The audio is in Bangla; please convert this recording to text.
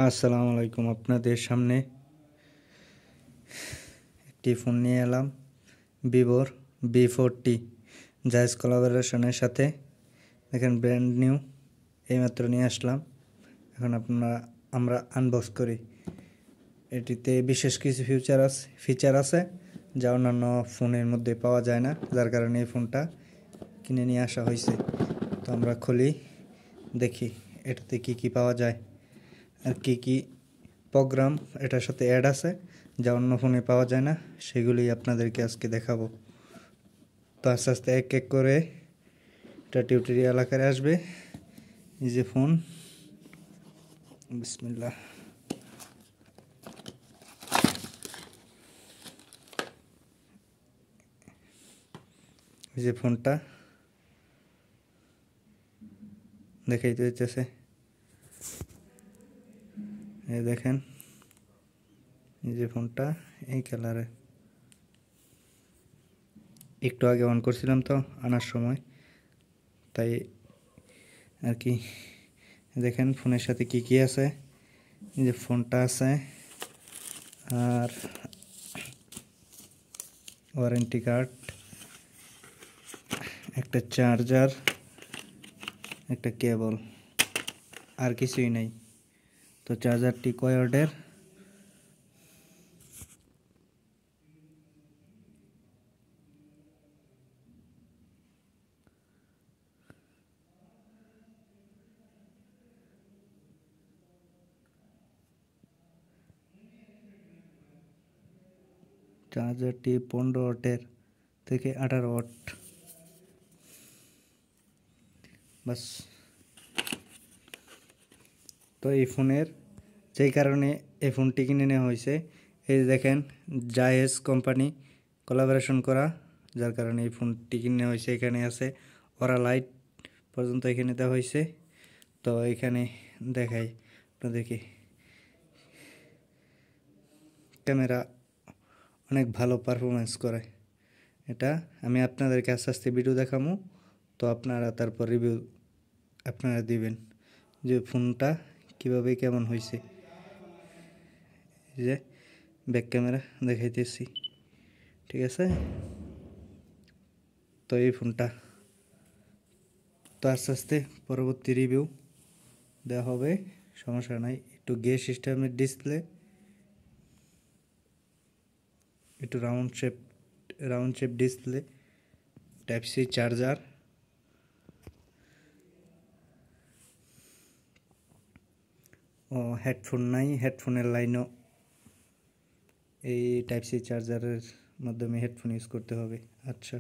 আসসালামু আলাইকুম। আপনাদের সামনে একটি ফোন নিয়ে এলাম, ভিভোর V40 জায়েজ কোলাবোরেশনের সাথে। দেখেন, ব্র্যান্ড নিউ, এইমাত্র নিয়ে আসলাম। এখন আমরা আনবক্স করি। এটিতে বিশেষ কিছু ফিচার আছে যা অন্যান্য ফোনের মধ্যে পাওয়া যায় না, যার কারণে এই ফোনটা কিনে নিয়ে আসা হয়েছে। তো আমরা খুলি, দেখি এটাতে কি পাওয়া যায় আর কি প্রোগ্রাম এটার সাথে অ্যাড আছে যা অন্য ফোনে পাওয়া যায় না, সেগুলি আপনাদেরকে আজকে দেখাবো। তো আস্তে আস্তে এক এক করে এটা টিউটোরিয়াল আকারে আসবে। এই যে ফোন, বিসমিল্লাহ। এই যে ফোনটা দেখাইতে হইতেছে, এই দেখেন, এই যে ফোনটা এই কালারে। একটু আগে অন করছিলাম তো আনার সময়, তাই আর কি। দেখেন ফোনের সাথে কি আছে। এই যে ফোনটা আছে, আর ওয়ারেন্টি কার্ড, একটা চার্জার, একটা কেবল, আর কিছুই নাই। তো চার্জারটি কয় ওয়াটের? চার্জারটি 15 ওয়াটের থেকে 18 ওয়াট, বাস। তো এই ফোনের যেই কারণে এই ফোনটি কিনে নেওয়া হয়েছে, এই দেখেন জায়েজ কোম্পানি কোলাবোরেশন করা, যার কারণে এই ফোনটি কিনে নেওয়া হয়েছে। এখানে আছে ওরা লাইট পর্যন্ত এখানে দেওয়া হয়েছে। তো এখানে দেখাই আপনাদেরকে, ক্যামেরা অনেক ভালো পারফরমেন্স করে। এটা আমি আপনাদেরকে আস্তে আস্তে ভিডিও দেখাবো, তো আপনারা তারপর রিভিউ আপনারা দিবেন যে ফোনটা কীভাবে কেমন হয়েছে। এই যে ব্যাক ক্যামেরা দেখাইতেছি, ঠিক আছে। তো এই ফোনটা তো আস্তে আস্তে পরবর্তী রিভিউ দেওয়া হবে, সমস্যা নাই। একটু গে সিস্টেমের ডিসপ্লে, একটু round shape display, type C charger, ও হেডফোন নাই, হেডফোনের লাইনও এই টাইপ সি চার্জারের মাধ্যমে হেডফোন ইউজ করতে হবে। আচ্ছা।